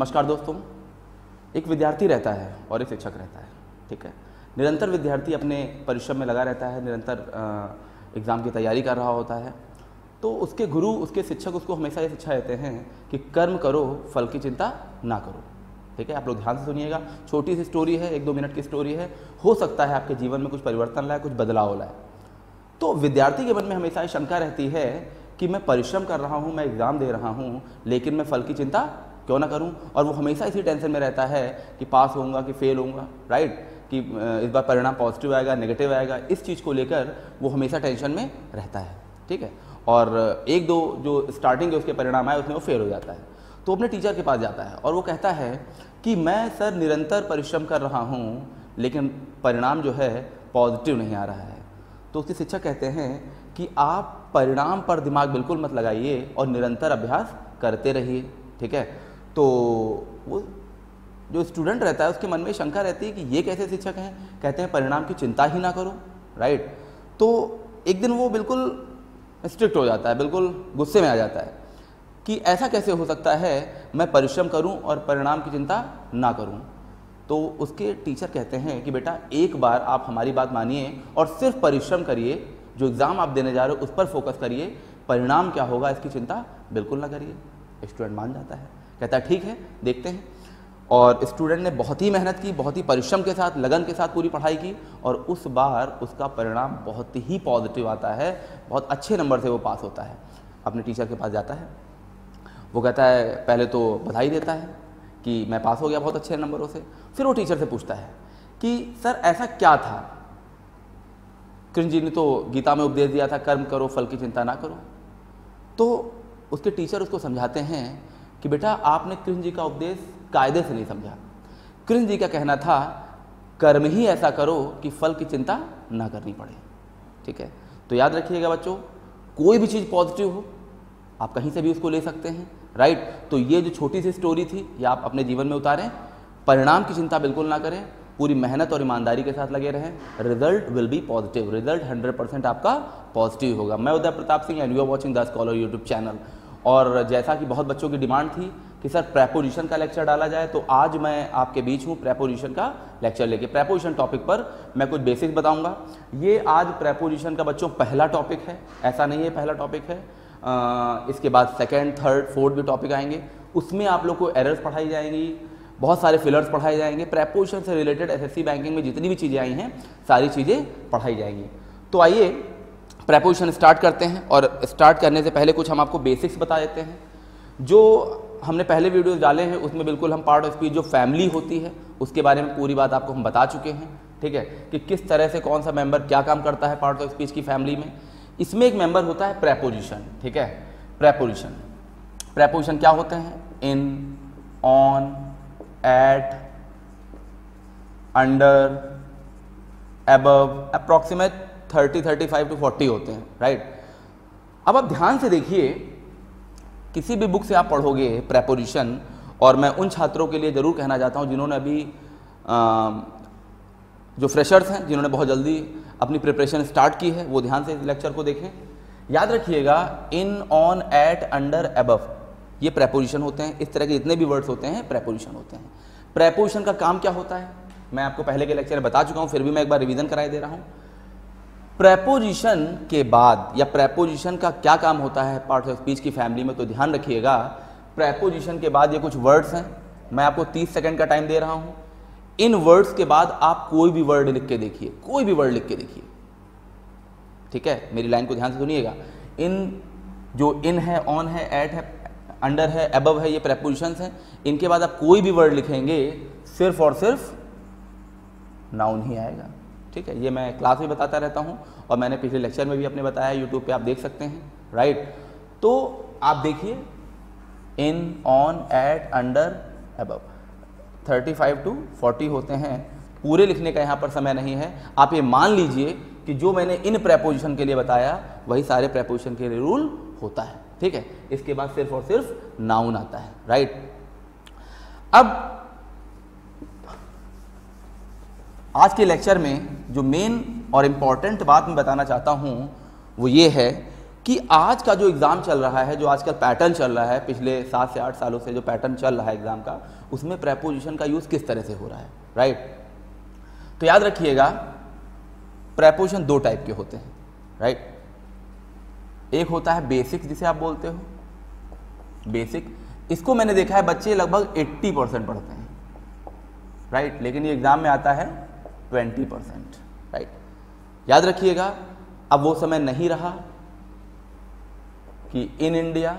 नमस्कार दोस्तों। एक विद्यार्थी रहता है और एक शिक्षक रहता है, ठीक है। निरंतर विद्यार्थी अपने परिश्रम में लगा रहता है, निरंतर एग्ज़ाम की तैयारी कर रहा होता है। तो उसके गुरु, उसके शिक्षक उसको हमेशा ये शिक्षा देते हैं कि कर्म करो, फल की चिंता ना करो, ठीक है। आप लोग ध्यान से सुनिएगा, छोटी सी स्टोरी है, 1-2 मिनट की स्टोरी है, हो सकता है आपके जीवन में कुछ परिवर्तन लाए, कुछ बदलाव लाए। तो विद्यार्थी के मन में हमेशा ये शंका रहती है कि मैं परिश्रम कर रहा हूँ, मैं एग्ज़ाम दे रहा हूँ, लेकिन मैं फल की चिंता क्यों ना करूँ। और वो हमेशा इसी टेंशन में रहता है कि पास होऊंगा कि फेल होऊंगा, राइट, कि इस बार परिणाम पॉजिटिव आएगा, नेगेटिव आएगा। इस चीज़ को लेकर वो हमेशा टेंशन में रहता है, ठीक है। और 1-2 जो स्टार्टिंग के उसके परिणाम आए उसमें वो फेल हो जाता है। तो अपने टीचर के पास जाता है और वो कहता है कि मैं सर निरंतर परिश्रम कर रहा हूँ, लेकिन परिणाम जो है पॉजिटिव नहीं आ रहा है। तो उसके शिक्षक कहते हैं कि आप परिणाम पर दिमाग बिल्कुल मत लगाइए और निरंतर अभ्यास करते रहिए, ठीक है। तो वो जो स्टूडेंट रहता है उसके मन में शंका रहती है कि ये कैसे शिक्षक हैं, कहते हैं परिणाम की चिंता ही ना करो, राइट। तो एक दिन वो बिल्कुल स्ट्रिक्ट हो जाता है, बिल्कुल गुस्से में आ जाता है कि ऐसा कैसे हो सकता है मैं परिश्रम करूं और परिणाम की चिंता ना करूं। तो उसके टीचर कहते हैं कि बेटा एक बार आप हमारी बात मानिए और सिर्फ परिश्रम करिए, जो एग्ज़ाम आप देने जा रहे हो उस पर फोकस करिए, परिणाम क्या होगा इसकी चिंता बिल्कुल ना करिए। स्टूडेंट मान जाता है, कहता है ठीक है देखते हैं। और स्टूडेंट ने बहुत ही मेहनत की, बहुत ही परिश्रम के साथ, लगन के साथ पूरी पढ़ाई की और उस बार उसका परिणाम बहुत ही पॉजिटिव आता है, बहुत अच्छे नंबर से वो पास होता है। अपने टीचर के पास जाता है, वो कहता है, पहले तो बधाई देता है कि मैं पास हो गया बहुत अच्छे नंबरों से। फिर वो टीचर से पूछता है कि सर ऐसा क्या था, कृष्ण जी ने तो गीता में उपदेश दिया था कर्म करो फल की चिंता ना करो। तो उसके टीचर उसको समझाते हैं कि बेटा आपने कृष्ण जी का उपदेश कायदे से नहीं समझा। कृष्ण जी का कहना था कर्म ही ऐसा करो कि फल की चिंता ना करनी पड़े, ठीक है। तो याद रखिएगा बच्चों, कोई भी चीज़ पॉजिटिव हो आप कहीं से भी उसको ले सकते हैं, राइट। तो ये जो छोटी सी स्टोरी थी ये आप अपने जीवन में उतारें, परिणाम की चिंता बिल्कुल ना करें, पूरी मेहनत और ईमानदारी के साथ लगे रहें, result will be positive, result 100% आपका पॉजिटिव होगा। मैं Uday Pratap Singh and you are watching the scholar YouTube channel. और जैसा कि बहुत बच्चों की डिमांड थी कि सर प्रेपोजिशन का लेक्चर डाला जाए, तो आज मैं आपके बीच हूँ प्रेपोजिशन का लेक्चर लेके। प्रेपोजिशन टॉपिक पर मैं कुछ बेसिक्स बताऊंगा। ये आज प्रेपोजिशन का बच्चों पहला टॉपिक है, ऐसा नहीं है पहला टॉपिक है। इसके बाद 2nd, 3rd, 4th भी टॉपिक आएंगे, उसमें आप लोग को एरर्स पढ़ाई जाएंगी, बहुत सारे फिलर्स पढ़ाए जाएंगे। प्रेपोजिशन से रिलेटेड एसएससी बैंकिंग में जितनी भी चीज़ें आई हैं सारी चीज़ें पढ़ाई जाएंगी। तो आइए प्रेपोजिशन स्टार्ट करते हैं। और स्टार्ट करने से पहले कुछ हम आपको बेसिक्स बता देते हैं। जो हमने पहले वीडियोस डाले हैं उसमें बिल्कुल हम पार्ट ऑफ स्पीच जो फैमिली होती है उसके बारे में पूरी बात आपको हम बता चुके हैं, ठीक है, कि किस तरह से कौन सा मेंबर क्या काम करता है पार्ट ऑफ स्पीच की फैमिली में। इसमें एक मेंबर होता है प्रेपोजिशन, ठीक है। प्रेपोजिशन, प्रेपोजिशन क्या होते हैं, in, on, at, under, above, approximate 30, 35 to 40 होते हैं, राइट। अब आप ध्यान से देखिए, किसी भी बुक से आप पढ़ोगे प्रेपोजिशन, और मैं उन छात्रों के लिए ज़रूर कहना चाहता हूँ जिन्होंने अभी जो फ्रेशर्स हैं, जिन्होंने बहुत जल्दी अपनी प्रिपरेशन स्टार्ट की है, वो ध्यान से इस लेक्चर को देखें। याद रखिएगा इन, ऑन, एट, अंडर, अबव ये प्रेपोजिशन होते हैं। इस तरह के जितने भी वर्ड्स होते हैं प्रेपोजिशन होते हैं। प्रेपोजिशन का काम क्या होता है मैं आपको पहले के लेक्चर में बता चुका हूँ, फिर भी मैं एक बार रिवीजन कराए दे रहा हूँ। प्रेपोजिशन के बाद या प्रेपोजिशन का क्या काम होता है पार्ट ऑफ स्पीच की फैमिली में, तो ध्यान रखिएगा प्रेपोजिशन के बाद ये कुछ वर्ड्स हैं, मैं आपको 30 सेकंड का टाइम दे रहा हूँ। इन वर्ड्स के बाद आप कोई भी वर्ड लिख के देखिए, कोई भी वर्ड लिख के देखिए, ठीक है। मेरी लाइन को ध्यान से सुनिएगा। इन, जो इन है, ऑन है, एट है, अंडर है, अबव है, ये प्रेपोजिशंस हैं। इनके बाद आप कोई भी वर्ड लिखेंगे सिर्फ और सिर्फ नाउन ही आएगा, ठीक है। ये मैं क्लास में बताता रहता हूँ और मैंने पिछले लेक्चर में भी अपने बताया, यूट्यूब पे आप देख सकते हैं, राइट। तो आप देखिए in, on, at, under, above 35 to 40 होते हैं। पूरे लिखने का यहाँ पर समय नहीं है। आप ये मान लीजिए कि जो मैंने इन प्रेपोजिशन के लिए बताया वही सारे प्रेपोजिशन के लिए रूल होता है, ठीक है। इसके बाद सिर्फ और सिर्फ नाउन आता है, राइट। अब आज के लेक्चर में जो मेन और इम्पॉर्टेंट बात मैं बताना चाहता हूं वो ये है कि आज का जो एग्ज़ाम चल रहा है, जो आजकल पैटर्न चल रहा है, पिछले 7 से 8 सालों से जो पैटर्न चल रहा है एग्ज़ाम का, उसमें प्रेपोजिशन का यूज़ किस तरह से हो रहा है, राइट। तो याद रखिएगा प्रेपोजिशन 2 टाइप के होते हैं, राइट। एक होता है बेसिक, जिसे आप बोलते हो बेसिक, इसको मैंने देखा है बच्चे लगभग 80% पढ़ते हैं, राइट, लेकिन ये एग्ज़ाम में आता है 20%, राइट। याद रखिएगा अब वो समय नहीं रहा कि इन इंडिया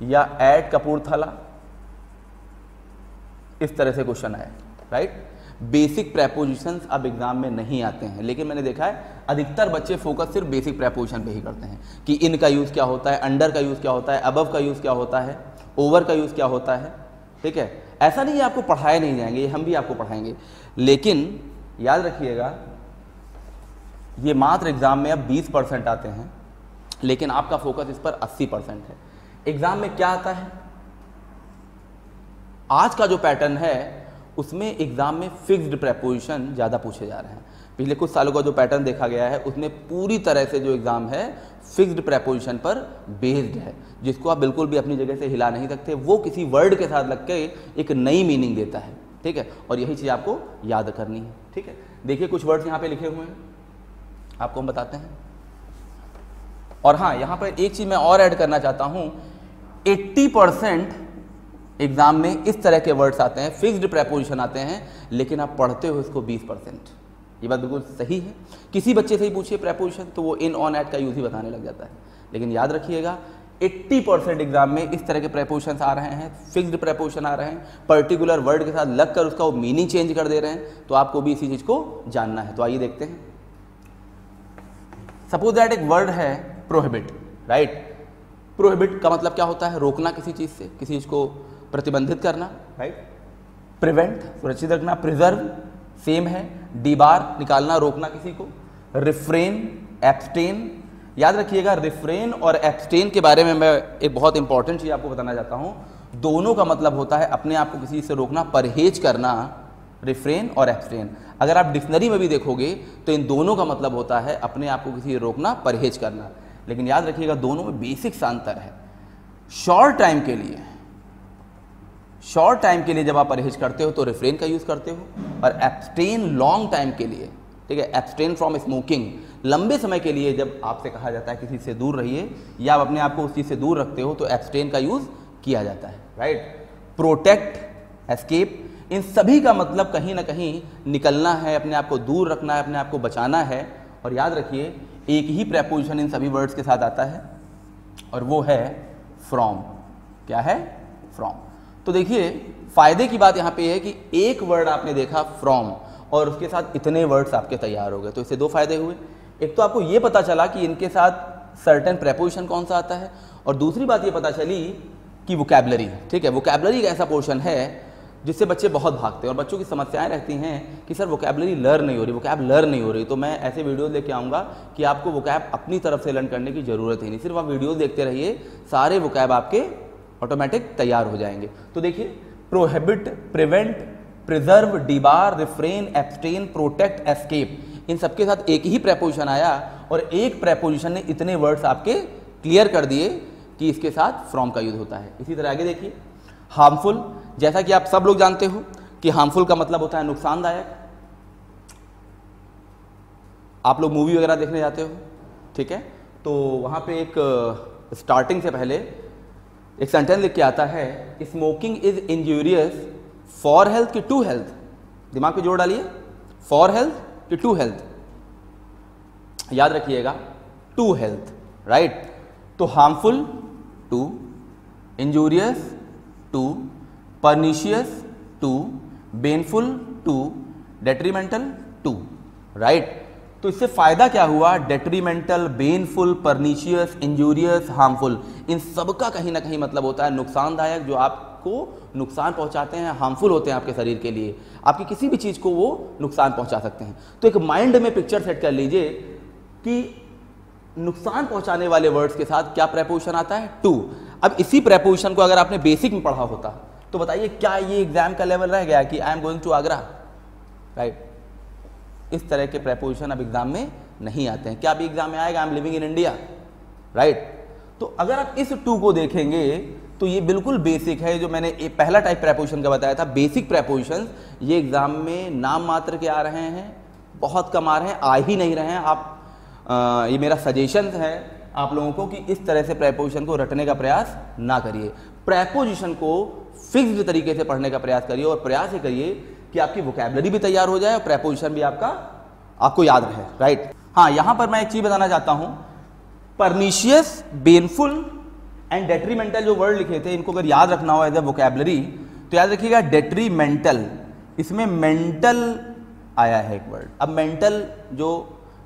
या एट कपूरथला इस तरह से क्वेश्चन आए, राइट। बेसिक प्रेपोजिशंस अब एग्जाम में नहीं आते हैं, लेकिन मैंने देखा है अधिकतर बच्चे फोकस सिर्फ बेसिक प्रेपोजिशन पे ही करते हैं कि इन का यूज़ क्या होता है, अंडर का यूज़ क्या होता है, अबव का यूज़ क्या होता है, ओवर का यूज़ क्या होता है, ठीक है। ऐसा नहीं है आपको पढ़ाए नहीं जाएंगे, ये हम भी आपको पढ़ाएंगे, लेकिन याद रखिएगा ये मात्र एग्जाम में अब 20% आते हैं, लेकिन आपका फोकस इस पर 80% है। एग्जाम में क्या आता है, आज का जो पैटर्न है उसमें एग्जाम में फिक्स्ड प्रेपोजिशन ज़्यादा पूछे जा रहे हैं। पिछले कुछ सालों का जो पैटर्न देखा गया है उसमें पूरी तरह से जो एग्ज़ाम है फिक्स्ड प्रेपोजिशन पर बेस्ड है, जिसको आप बिल्कुल भी अपनी जगह से हिला नहीं सकते। वो किसी वर्ड के साथ लग के एक नई मीनिंग देता है, ठीक है, और यही चीज़ आपको याद करनी है, ठीक है। देखिए कुछ वर्ड्स यहाँ पे लिखे हुए हैं, आपको हम बताते हैं। और हाँ, यहाँ पर एक चीज़ मैं और ऐड करना चाहता हूँ, 80% एग्जाम में इस तरह के वर्ड्स आते हैं, फिक्स्ड प्रेपोजिशन आते हैं, लेकिन आप पढ़ते हो इसको 20%। ये बात बिल्कुल सही है। किसी बच्चे से ही पूछिए प्रेपोजिशन तो वो इन, ऑन, एट का यूज ही बताने लग जाता है, लेकिन याद रखिएगा 80% एग्जाम में इस तरह के प्रेपोजिशन आ रहे हैं, फिक्स्ड प्रेपोजिशन आ रहे हैं, पर्टिकुलर वर्ड के साथ लगकर उसका वो मीनिंग चेंज कर दे रहे हैं, तो आपको भी इसी चीज़ को जानना है। तो आइए देखते हैं। सपोज दैट एक वर्ड है प्रोहिबिट, राइट। प्रोहिबिट का मतलब क्या होता है, रोकना किसी चीज़ से, किसी चीज़ को प्रतिबंधित करना, राइट। प्रिवेंट सुरक्षित रखना, प्रिजर्व सेम है, डिबार निकालना, रोकना किसी को, रिफ्रेन, एब्सटेन। याद रखिएगा रिफ्रेन और एब्सटेन के बारे में मैं एक बहुत इंपॉर्टेंट चीज़ आपको बताना चाहता हूँ। दोनों का मतलब होता है अपने आप को किसी चीज़ से रोकना, परहेज करना, रिफ्रेन और एब्सटेन। अगर आप डिक्शनरी में भी देखोगे तो इन दोनों का मतलब होता है अपने आप को किसी से रोकना, परहेज करना। लेकिन याद रखिएगा दोनों में बेसिक सा अंतर है। शॉर्ट टाइम के लिए जब आप परहेज करते हो तो रिफ्रेन का यूज़ करते हो, और एब्सटेन लॉन्ग टाइम के लिए, ठीक है, एब्सटेन फ्रॉम स्मोकिंग, लंबे समय के लिए जब आपसे कहा जाता है किसी से दूर रहिए या आप अपने आप को उस चीज़ से दूर रखते हो तो एब्सटेन का यूज़ किया जाता है, राइट। प्रोटेक्ट, एस्केप, इन सभी का मतलब कहीं ना कहीं निकलना है, अपने आप को दूर रखना है, अपने आप को बचाना है। और याद रखिए एक ही प्रेपोजिशन इन सभी वर्ड्स के साथ आता है और वो है फ्रॉम। क्या है? फ्रॉम। तो देखिए फायदे की बात यहाँ पे है कि एक वर्ड आपने देखा फ्रॉम और उसके साथ इतने वर्ड्स आपके तैयार हो गए, तो इससे दो फायदे हुए। एक तो आपको ये पता चला कि इनके साथ सर्टेन प्रेपोजिशन कौन सा आता है, और दूसरी बात ये पता चली कि वोकैबुलरी, ठीक है, वोकैबुलरी एक ऐसा पोर्शन है जिससे बच्चे बहुत भागते हैं और बच्चों की समस्याएं रहती हैं कि सर वोकैबुलरी लर्न नहीं हो रही, वोकैब लर्न नहीं हो रही। तो मैं ऐसे वीडियोस लेके आऊँगा कि आपको वोकैब अपनी तरफ से लर्न करने की ज़रूरत ही नहीं, सिर्फ आप वीडियोस देखते रहिए, सारे वोकैब आपके ऑटोमेटिक तैयार हो जाएंगे। तो देखिए prohibit, prevent, preserve, debar, refrain, abstain, protect, escape, इन सबके साथ एक ही प्रेपोजिशन आया और एक प्रेपोजिशन ने इतने वर्ड्स आपके क्लियर कर दिए कि इसके साथ फ्रॉम का यूज होता है। इसी तरह आगे देखिए हार्मफुल, जैसा कि आप सब लोग जानते हो कि हार्मफुल का मतलब होता है नुकसानदायक। आप लोग मूवी वगैरह देखने जाते हो, ठीक है, तो वहाँ पे एक स्टार्टिंग से पहले एक सेंटेंस लिख के आता है, smoking is injurious for health कि टू हेल्थ। दिमाग पे जोर डालिए, फॉर हेल्थ कि टू हेल्थ। याद रखिएगा टू हेल्थ, राइट। तो harmful to, injurious to, pernicious to, baneful to, detrimental to, right. तो इससे फायदा क्या हुआ? Detrimental, baneful, pernicious, injurious, harmful, इन सबका कहीं ना कहीं मतलब होता है नुकसानदायक, जो आपको नुकसान पहुंचाते हैं, हार्मफुल होते हैं आपके शरीर के लिए, आपकी किसी भी चीज़ को वो नुकसान पहुंचा सकते हैं। तो एक माइंड में पिक्चर सेट कर लीजिए कि नुकसान पहुंचाने वाले वर्ड्स के साथ क्या प्रेपोजिशन आता है? टू। अब इसी प्रेपोजिशन को अगर आपने बेसिक में पढ़ा होता तो बताइए क्या ये एग्जाम का लेवल रह गया कि I am going to Agra, right. इस तरह के प्रेपोजिशन अब एग्जाम में नहीं आते हैं। क्या अभी एग्जाम में आएगा I am living in India, right. तो अगर आप इस टू को देखेंगे तो ये बिल्कुल बेसिक है, जो मैंने पहला टाइप प्रेपोजिशन का बताया था, बेसिक प्रेपोजिशन, ये एग्जाम में नाम मात्र के आ रहे हैं, बहुत कम आ रहे हैं, आ ही नहीं रहे हैं। आप ये मेरा सजेशन है आप लोगों को कि इस तरह से प्रेपोजिशन को रटने का प्रयास ना करिए, प्रेपोजिशन को फिक्स्ड तरीके से पढ़ने का प्रयास करिए और प्रयास ये करिए कि आपकी वोकैबुलरी भी तैयार हो जाए और प्रेपोजिशन भी आपको याद रहे, राइट। हाँ, यहां पर मैं एक चीज बताना चाहता हूं, परनीशियस, बेनफुल एंड डेट्रीमेंटल जो वर्ड लिखे थे, इनको अगर याद रखना हो एज ए वोकैबुलरी तो याद रखिएगा डेट्रीमेंटल, इसमें मेंटल आया है एक वर्ड। अब मेंटल जो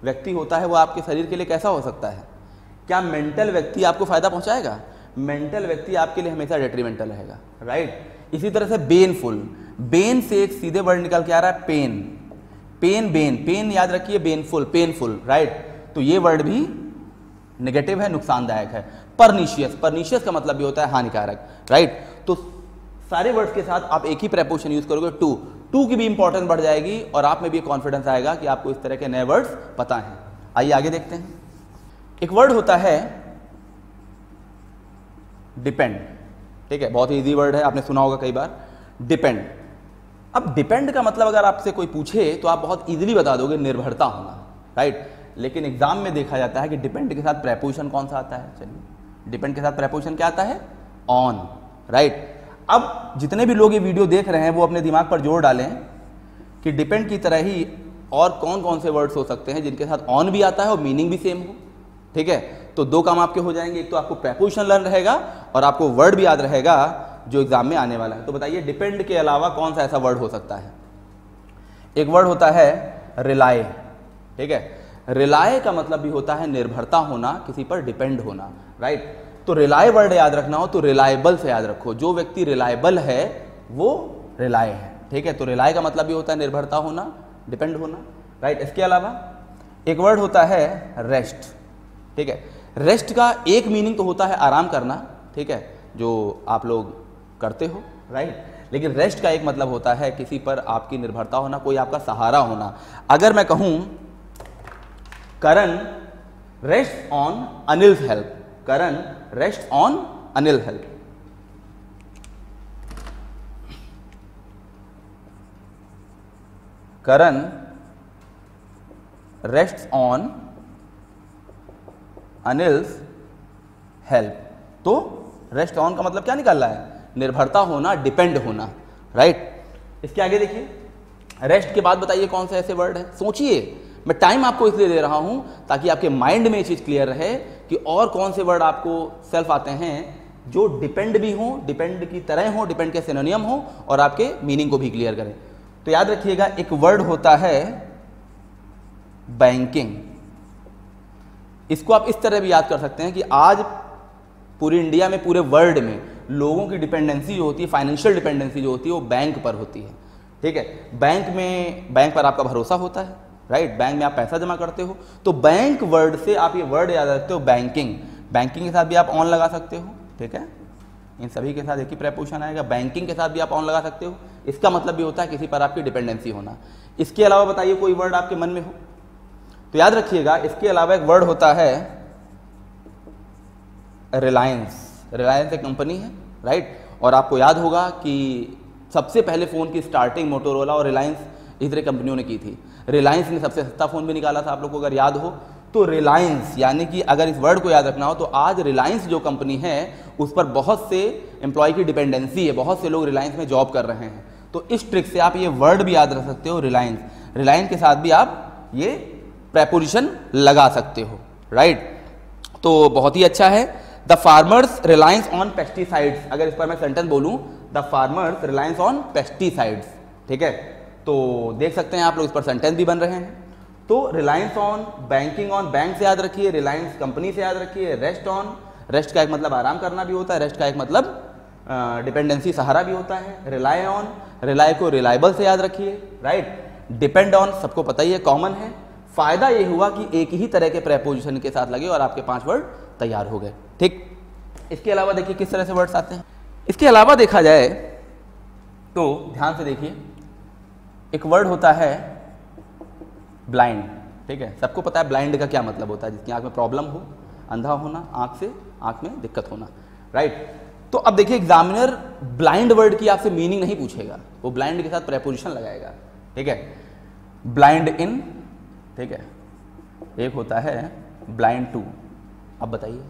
व्यक्ति होता है वो आपके शरीर के लिए कैसा हो सकता है? क्या मेंटल व्यक्ति आपको फायदा पहुंचाएगा? मेंटल व्यक्ति आपके लिए हमेशा डेट्रीमेंटल रहेगा, राइट। इसी तरह से बेनफुल, बेन से एक सीधे वर्ड निकल के आ रहा है पेन, पेन, बेन, पेन याद रखिए, बेनफुल, पेनफुल, राइट। तो ये वर्ड भी नेगेटिव है, नुकसानदायक है। परनीशियस, परनीशियस का मतलब भी होता है हानिकारक, राइट। तो सारे वर्ड्स के साथ आप एक ही प्रेपोजिशन यूज करोगे, टू की भी इंपॉर्टेंस बढ़ जाएगी और आप में भी कॉन्फिडेंस आएगा कि आपको इस तरह के नए वर्ड्स पता हैं। आइए आगे देखते हैं। एक वर्ड होता है डिपेंड, ठीक है, बहुत इजी वर्ड है, आपने सुना होगा कई बार, डिपेंड। अब डिपेंड का मतलब अगर आपसे कोई पूछे तो आप बहुत इजीली बता दोगे निर्भरता होना, राइट। लेकिन एग्जाम में देखा जाता है कि डिपेंड के साथ प्रेपोजिशन कौन सा आता है? चलिए, डिपेंड के साथ प्रेपोजिशन क्या आता है? On, right. अब जितने भी लोग ये वीडियो देख रहे हैं वो अपने दिमाग पर जोर डालें कि डिपेंड की तरह ही और कौन कौन से वर्ड्स हो सकते हैं जिनके साथ ऑन भी आता है और मीनिंग भी सेम हो, ठीक है। तो दो काम आपके हो जाएंगे, एक तो आपको प्रेपोजिशन लर्न रहेगा और आपको वर्ड भी याद रहेगा जो एग्जाम में आने वाला है। तो बताइए डिपेंड के अलावा कौन सा ऐसा वर्ड हो सकता है? एक वर्ड होता है रिलाय, ठीक है। रिलाय का मतलब भी होता है निर्भरता होना, किसी पर डिपेंड होना, राइट। तो रिलाय वर्ड याद रखना हो तो रिलायबल से याद रखो, जो व्यक्ति रिलायबल है वो रिलाय है, ठीक है। तो रिलाय का मतलब भी होता है निर्भरता होना, डिपेंड होना, राइट। इसके अलावा एक वर्ड होता है रेस्ट, ठीक है। रेस्ट का एक मीनिंग तो होता है आराम करना, ठीक है, जो आप लोग करते हो, राइट। लेकिन रेस्ट का एक मतलब होता है किसी पर आपकी निर्भरता होना, कोई आपका सहारा होना। अगर मैं कहूं Karan rest on Anil's help, Karan rest on Anil help, Karan rest on Anil's help. तो रेस्ट ऑन का मतलब क्या निकल रहा है? निर्भरता होना, डिपेंड होना, राइट। इसके आगे देखिए, रेस्ट के बाद बताइए कौन से ऐसे वर्ड है? सोचिए, मैं टाइम आपको इसलिए दे रहा हूं ताकि आपके माइंड में ये चीज क्लियर रहे कि और कौन से वर्ड आपको सेल्फ आते हैं जो डिपेंड भी हो, डिपेंड की तरह हो, डिपेंड के सिनोनियम हो और आपके मीनिंग को भी क्लियर करें। तो याद रखिएगा एक वर्ड होता है बैंकिंग। इसको आप इस तरह भी याद कर सकते हैं कि आज पूरी इंडिया में, पूरे वर्ल्ड में लोगों की डिपेंडेंसी जो होती है, फाइनेंशियल डिपेंडेंसी जो होती है, वो बैंक पर होती है, ठीक है। बैंक पर आपका भरोसा होता है, राइट। बैंक में आप पैसा जमा करते हो, तो बैंक वर्ड से आप ये वर्ड याद रखते हो बैंकिंग। बैंकिंग के साथ भी आप ऑन लगा सकते हो, ठीक है। इन सभी के साथ एक ही प्रेपोजिशन आएगा। बैंकिंग के साथ भी आप ऑन लगा सकते हो, इसका मतलब भी होता है किसी पर आपकी डिपेंडेंसी होना। इसके अलावा बताइए कोई वर्ड आपके मन में हो तो याद रखिएगा। इसके अलावा एक वर्ड होता है रिलायंस। रिलायंस एक कंपनी है, राइट। और आपको याद होगा कि सबसे पहले फ़ोन की स्टार्टिंग मोटोरोला और रिलायंस इस तरह कंपनियों ने की थी। रिलायंस ने सबसे सस्ता फ़ोन भी निकाला था, आप लोग को अगर याद हो तो। रिलायंस यानी कि अगर इस वर्ड को याद रखना हो तो आज रिलायंस जो कंपनी है उस पर बहुत से एम्प्लॉय की डिपेंडेंसी है, बहुत से लोग रिलायंस में जॉब कर रहे हैं। तो इस ट्रिक से आप ये वर्ड भी याद रख सकते हो रिलायंस। रिलायंस के साथ भी आप ये प्रेपोजिशन लगा सकते हो, राइट। तो बहुत ही अच्छा है। The farmers reliance on pesticides, अगर इस पर मैं सेंटेंस बोलूं the farmers reliance on pesticides, ठीक है। तो देख सकते हैं आप लोग इस पर सेंटेंस भी बन रहे हैं। तो reliance on, banking on, bank से याद रखिए, रिलायंस कंपनी से याद रखिए, रेस्ट ऑन, रेस्ट का एक मतलब आराम करना भी होता है, रेस्ट का एक मतलब डिपेंडेंसी सहारा भी होता है। रिलाय ऑन, रिलाय को रिलायबल से याद रखिए, राइट। डिपेंड ऑन सबको पता ही है, कॉमन है। फायदा ये हुआ कि एक ही तरह के प्रेपोजिशन के साथ लगे और आपके 5 वर्ड तैयार हो गए, ठीक। इसके अलावा देखिए किस तरह से वर्ड्स आते हैं। इसके अलावा देखा जाए तो ध्यान से देखिए, एक वर्ड होता है ब्लाइंड, ठीक है, सबको पता है ब्लाइंड का क्या मतलब होता है, जिसकी आंख में प्रॉब्लम हो, अंधा होना, आंख में दिक्कत होना, राइट। तो अब देखिए एग्जामिनर ब्लाइंड वर्ड की आपसे मीनिंग नहीं पूछेगा, वो ब्लाइंड के साथ प्रेपोजिशन लगाएगा, ठीक है। ब्लाइंड इन, ठीक है, एक होता है ब्लाइंड टू। अब बताइए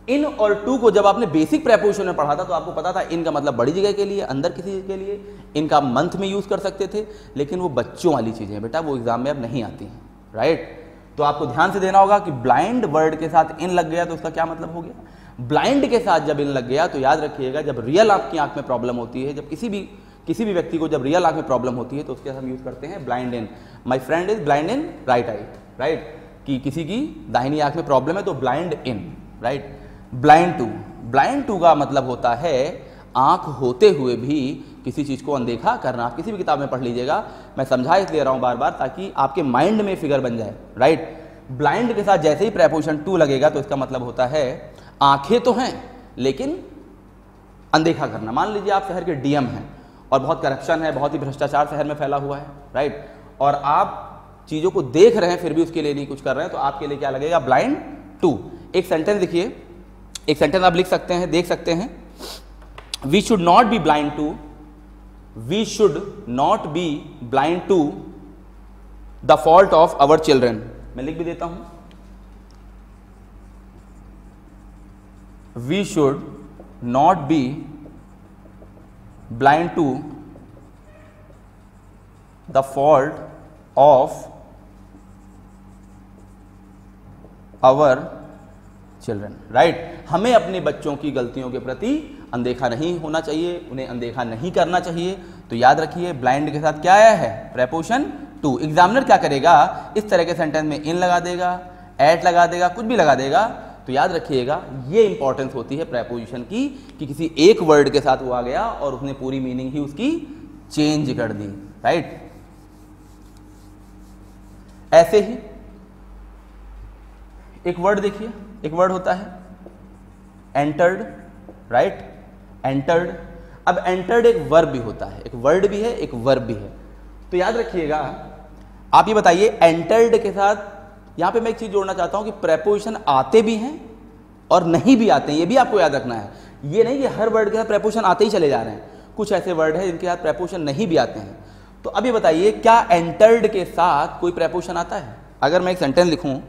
इन और टू को जब आपने बेसिक प्रेपोजिशन में पढ़ा था तो आपको पता था इन का मतलब बड़ी जगह के लिए, अंदर किसी चीज के लिए, इनका मंथ में यूज कर सकते थे, लेकिन वो बच्चों वाली चीजें बेटा वो एग्जाम में अब नहीं आती हैं, राइट। तो आपको ध्यान से देना होगा कि ब्लाइंड वर्ड के साथ इन लग गया तो उसका क्या मतलब हो गया। ब्लाइंड के साथ जब इन लग गया तो याद रखिएगा जब रियल आपकी आंख में प्रॉब्लम होती है, जब किसी भी व्यक्ति को जब रियल आंख में प्रॉब्लम होती है तो उसके साथ हम यूज करते हैं blind in. My friend is blind in right eye, right, कि किसी की दाहिनी आंख में प्रॉब्लम है तो blind in, right. Blind to का मतलब होता है आंख होते हुए भी किसी चीज को अनदेखा करना। आप किसी भी किताब में पढ़ लीजिएगा, मैं समझा इसलिए रहा हूं बार बार ताकि आपके माइंड में फिगर बन जाए, राइट। ब्लाइंड के साथ जैसे ही प्रेपोजिशन टू लगेगा तो इसका मतलब होता है आंखें तो हैं लेकिन अनदेखा करना। मान लीजिए आप शहर के डीएम हैं और बहुत करप्शन है, बहुत ही भ्रष्टाचार शहर में फैला हुआ है, राइट, और आप चीजों को देख रहे हैं फिर भी उसके लिए नहीं कुछ कर रहे हैं, तो आपके लिए क्या लगेगा, ब्लाइंड टू। एक सेंटेंस देखिए, एक सेंटेंस आप लिख सकते हैं, देख सकते हैं, we should not be blind to, we should not be blind to the fault of our children. मैं लिख भी देता हूं, we should not be blind to the fault of our children, right. हमें अपने बच्चों की गलतियों के प्रति अनदेखा नहीं होना चाहिए, उन्हें अनदेखा नहीं करना चाहिए। तो याद रखिए ब्लाइंड के साथ क्या आया है, प्रेपोजिशन टू। एग्जामिनर क्या करेगा, इस तरह के सेंटेंस में इन लगा देगा, एट लगा देगा, कुछ भी लगा देगा। तो याद रखिएगा ये इंपॉर्टेंस होती है प्रेपोजिशन की कि किसी एक वर्ड के साथ वो आ गया और उसने पूरी मीनिंग ही उसकी चेंज कर दी, राइट। ऐसे ही एक वर्ड देखिए, एक वर्ड होता है एंटर्ड, राइट, एंटर्ड। अब एंटर्ड एक वर्ब भी होता है, एक वर्ड भी है, एक वर्ब भी है। तो याद रखिएगा, आप ये बताइए एंटर्ड के साथ यहां पे मैं एक चीज जोड़ना चाहता हूं कि प्रेपोजिशन आते भी हैं और नहीं भी आते हैं, ये भी आपको याद रखना है। ये नहीं कि हर वर्ड के साथ प्रेपोजिशन आते ही चले जा रहे हैं, कुछ ऐसे वर्ड है जिनके साथ प्रेपोजिशन नहीं भी आते हैं। तो अब ये बताइए क्या एंटर्ड के साथ कोई प्रेपोजिशन आता है। अगर मैं एक सेंटेंस लिखूं,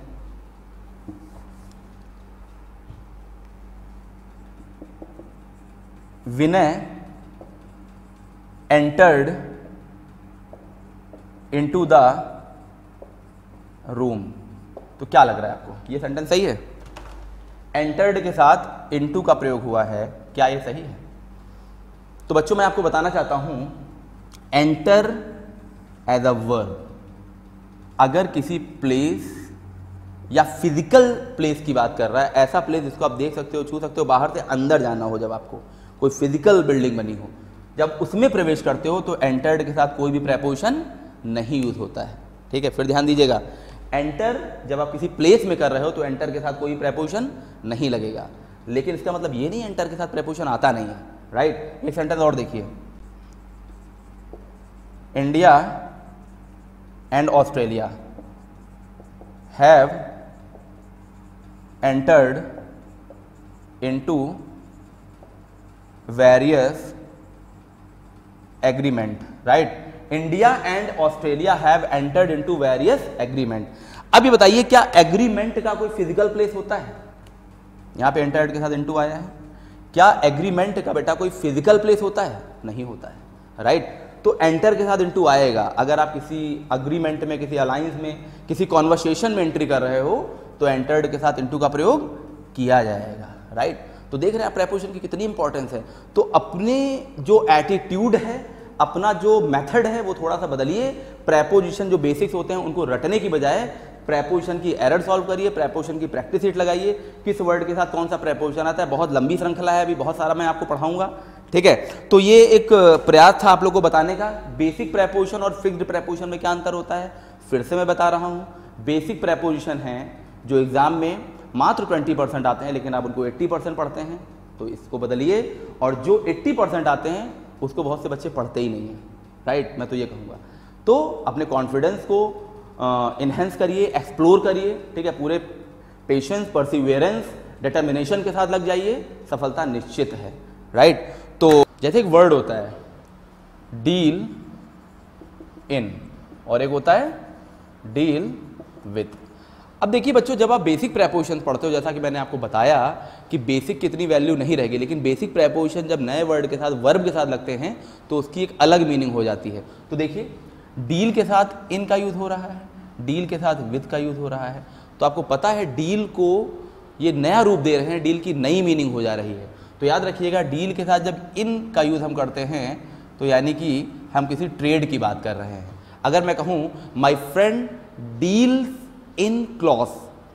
विनय एंटर्ड इनटू द रूम, तो क्या लग रहा है आपको, ये सेंटेंस सही है। एंटर्ड के साथ इनटू का प्रयोग हुआ है, क्या ये सही है। तो बच्चों मैं आपको बताना चाहता हूं एंटर एज अ वर्ब अगर किसी प्लेस या फिजिकल प्लेस की बात कर रहा है, ऐसा प्लेस जिसको आप देख सकते हो, छू सकते हो, बाहर से अंदर जाना हो, जब आपको कोई फिजिकल बिल्डिंग बनी हो, जब उसमें प्रवेश करते हो तो एंटर्ड के साथ कोई भी प्रेपोजिशन नहीं यूज होता है, ठीक है। फिर ध्यान दीजिएगा, एंटर जब आप किसी प्लेस में कर रहे हो तो एंटर के साथ कोई प्रेपोजिशन नहीं लगेगा, लेकिन इसका मतलब ये नहीं एंटर के साथ प्रेपोजिशन आता नहीं है, राइट। एक सेंटेंस और देखिए, India and Australia have entered into various agreement, right. India and Australia have entered into various agreement. अब ये बताइए क्या एग्रीमेंट का कोई फिजिकल प्लेस होता है, यहां पे एंटर्ड के साथ इनटू आया है, क्या एग्रीमेंट का बेटा कोई फिजिकल प्लेस होता है, नहीं होता है, राइट। तो एंटर के साथ इनटू आएगा अगर आप किसी अग्रीमेंट में, किसी अलायंस में, किसी कॉन्वर्सेशन में एंट्री कर रहे हो तो एंटर्ड के साथ इनटू का प्रयोग किया जाएगा, राइट। तो देख रहे हैं आप प्रेपोजिशन की कितनी इंपॉर्टेंस है। तो अपने जो एटीट्यूड है, अपना जो मेथड है वो थोड़ा सा बदलिए। प्रेपोजिशन जो बेसिक्स होते हैं उनको रटने की बजाय प्रेपोजिशन की एरर सॉल्व करिए, प्रेपोजिशन की प्रैक्टिस शीट लगाइए, किस वर्ड के साथ कौन सा प्रेपोजिशन आता है। बहुत लंबी श्रृंखला है, अभी बहुत सारा मैं आपको पढ़ाऊंगा, ठीक है। तो ये एक प्रयास था आप लोगों को बताने का, बेसिक प्रेपोजिशन और फिक्स्ड प्रेपोजिशन में क्या अंतर होता है। फिर से मैं बता रहा हूँ, बेसिक प्रेपोजिशन हैं जो एग्जाम में मात्र 20% आते हैं, लेकिन आप उनको 80% पढ़ते हैं, तो इसको बदलिए। और जो 80% आते हैं उसको बहुत से बच्चे पढ़ते ही नहीं हैं, राइट। मैं तो ये कहूँगा, तो अपने कॉन्फिडेंस को इन्हेंस करिए, एक्सप्लोर करिए, ठीक है, पूरे पेशेंस, परसिवियरेंस, डिटर्मिनेशन के साथ लग जाइए, सफलता निश्चित है, राइट। तो जैसे एक वर्ड होता है डील इन और एक होता है डील विथ। अब देखिए बच्चों, जब आप बेसिक प्रेपोजिशन पढ़ते हो, जैसा कि मैंने आपको बताया कि बेसिक कितनी वैल्यू नहीं रहेगी, लेकिन बेसिक प्रेपोजिशन जब नए वर्ड के साथ, वर्ब के साथ लगते हैं तो उसकी एक अलग मीनिंग हो जाती है। तो देखिए डील के साथ इन का यूज़ हो रहा है, डील के साथ विथ का यूज़ हो रहा है, तो आपको पता है डील को ये नया रूप दे रहे हैं, डील की नई मीनिंग हो जा रही है। तो याद रखिएगा, डील के साथ जब इन का यूज़ हम करते हैं तो यानी कि हम किसी ट्रेड की बात कर रहे हैं। अगर मैं कहूँ my friend deals in cloth,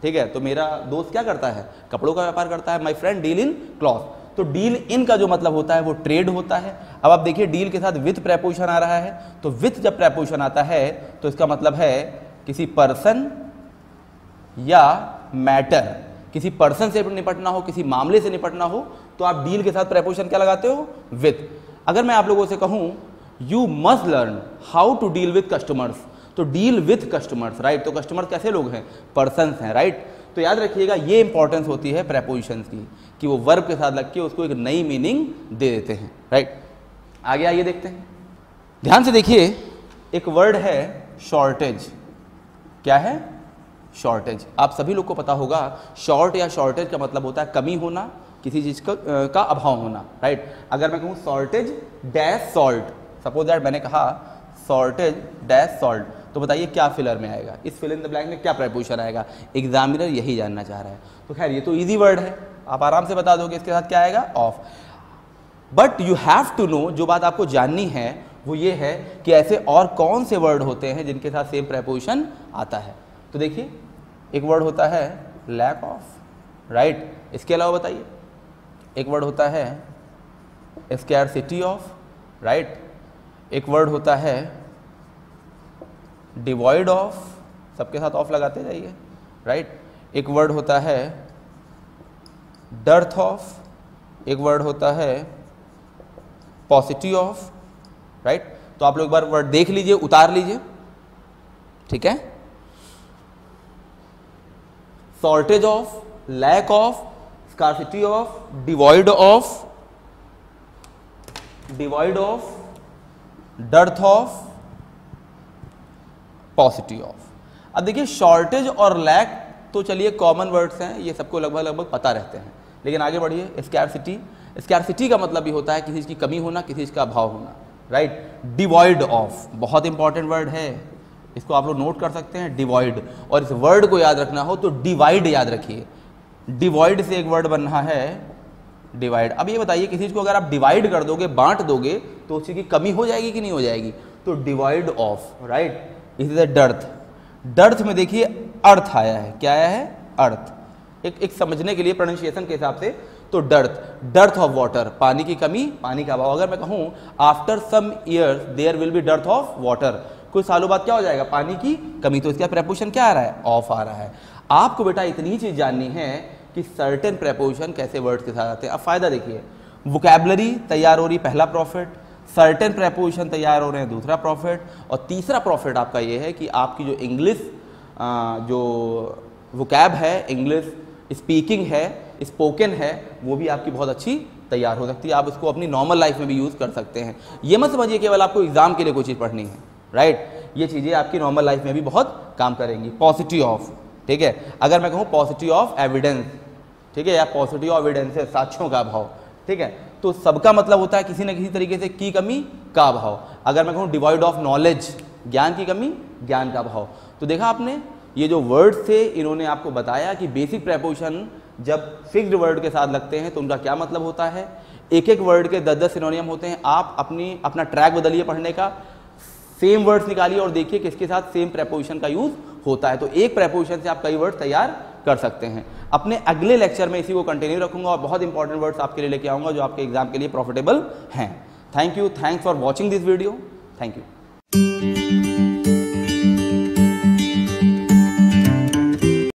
ठीक है, तो मेरा दोस्त क्या करता है, कपड़ों का व्यापार करता है, my friend deal in cloth. तो डील इन का जो मतलब होता है वो ट्रेड होता है। अब आप देखिए डील के साथ विथ प्रेपोजिशन आ रहा है, तो विथ जब प्रेपोजिशन आता है तो इसका मतलब है किसी पर्सन या मैटर, किसी पर्सन से निपटना हो, किसी मामले से निपटना हो, तो आप डील के साथ प्रेपोजिशन क्या लगाते हो, विथ। अगर मैं आप लोगों से कहूं you must learn how to deal with customers, तो डील विथ कस्टमर्स, राइट। तो कस्टमर कैसे लोग हैं, पर्सन्स हैं, राइट। तो याद रखिएगा ये इंपॉर्टेंस होती है प्रेपोजिशंस की कि वो वर्ब के साथ लग के उसको एक नई मीनिंग दे देते हैं, राइट। आगे आइए देखते हैं, ध्यान से देखिए, एक वर्ड है शॉर्टेज। क्या है, शॉर्टेज। आप सभी लोग को पता होगा शॉर्ट या शॉर्टेज का मतलब होता है कमी होना, किसी चीज का अभाव होना, राइट। अगर मैं कहूँ shortage dash salt, suppose that मैंने कहा शॉर्टेज डैश सॉल्ट, तो बताइए क्या फिलर में आएगा, इस फिल इन द ब्लैंक में क्या प्रेपोजिशन आएगा, एग्जामिनर यही जानना चाह रहा है। तो खैर ये तो इजी वर्ड है, आप आराम से बता दोगे इसके साथ क्या आएगा, off. But you have to know, जो बात आपको जाननी है वो ये है कि ऐसे और कौन से वर्ड होते हैं जिनके साथ सेम प्रेपोजिशन आता है। तो देखिए एक वर्ड होता है लैक ऑफ, राइट। इसके अलावा बताइए, एक वर्ड होता है स्कैरसिटी ऑफ, राइट। एक वर्ड होता है डिवॉइड ऑफ, सबके साथ ऑफ लगाते जाइए, राइट। एक वर्ड होता है डर्थ ऑफ, एक वर्ड होता है पॉसिटिव ऑफ, राइट। तो आप लोग एक बार वर्ड देख लीजिए, उतार लीजिए, ठीक है। Shortage of, lack of, scarcity of, devoid of, dearth of, paucity of. अब देखिए शॉर्टेज और लैक तो चलिए कॉमन वर्ड्स हैं, ये सबको लगभग पता रहते हैं, लेकिन आगे बढ़िए स्कैरसिटी। स्कैरसिटी का मतलब भी होता है किसी चीज़ की कमी होना, किसी चीज़ का अभाव होना, राइट। डिवॉइड ऑफ बहुत इंपॉर्टेंट वर्ड है, इसको आप लोग नोट कर सकते हैं, डिवॉइड। और इस वर्ड को याद रखना हो तो डिवाइड याद रखिए, डिवाइड से एक वर्ड बन रहा है डिवाइड। अब ये बताइए किसी चीज़ को अगर आप डिवाइड कर दोगे, बांट दोगे, तो उसी की कमी हो जाएगी कि नहीं हो जाएगी, तो डिवाइड ऑफ, राइट। इसी तरह डर्थ, डर्थ में देखिए अर्थ आया है, क्या आया है, अर्थ। एक समझने के लिए प्रोनाउंसिएशन के हिसाब से, तो डर्थ ऑफ वाटर, पानी की कमी, पानी का अभाव। अगर मैं कहूँ after some years there will be dearth of water, कुछ सालों बाद क्या हो जाएगा, पानी की कमी, तो इसका प्रेपोजिशन क्या आ रहा है, ऑफ आ रहा है। आपको बेटा इतनी ही चीज जाननी है कि सर्टेन प्रेपोजिशन कैसे वर्ड्स के साथ आते हैं। अब फायदा देखिए, वोकैबुलरी तैयार हो रही, पहला प्रॉफिट, सर्टेन प्रेपोजिशन तैयार हो रहे हैं, दूसरा प्रॉफिट, और तीसरा प्रॉफिट आपका ये है कि आपकी जो इंग्लिश जो वोकैब है, इंग्लिश स्पीकिंग है, स्पोकन है, वो भी आपकी बहुत अच्छी तैयार हो सकती है। आप इसको अपनी नॉर्मल लाइफ में भी यूज़ कर सकते हैं। ये मत समझिए केवल आपको एग्जाम के लिए कोई चीज़ पढ़नी है, राइट। ये चीज़ें आपकी नॉर्मल लाइफ में भी बहुत काम करेंगी। पॉजिटिव ऑफ, ठीक है। अगर मैं कहूँ पॉजिटिव ऑफ एविडेंस, ठीक है, या पॉजिटिव ऑफ एविडेंस है साक्ष्यों का अभाव, ठीक है, तो सबका मतलब होता है किसी न किसी तरीके से की कमी का अभाव। अगर मैं कहूँ डिवाइड ऑफ नॉलेज, ज्ञान की कमी, ज्ञान का अभाव। तो देखा आपने, ये जो वर्ड थे इन्होंने आपको बताया कि बेसिक प्रेपोजिशन जब फिक्स्ड वर्ड के साथ लगते हैं तो उनका क्या मतलब होता है। एक एक वर्ड के 10-10 सिनोनियम होते हैं। आप अपना ट्रैक बदलिए पढ़ने का, सेम वर्ड्स निकालिए और देखिए किसके साथ सेम प्रेपोजिशन का यूज होता है। तो एक प्रेपोजिशन से आप कई वर्ड तैयार कर सकते हैं। अपने अगले लेक्चर में इसी को कंटिन्यू रखूंगा और बहुत इंपॉर्टेंट वर्ड्स आपके लिए लेके आऊंगा जो आपके एग्जाम के लिए प्रॉफिटेबल हैं। Thank you, thanks for watching this video, thank you.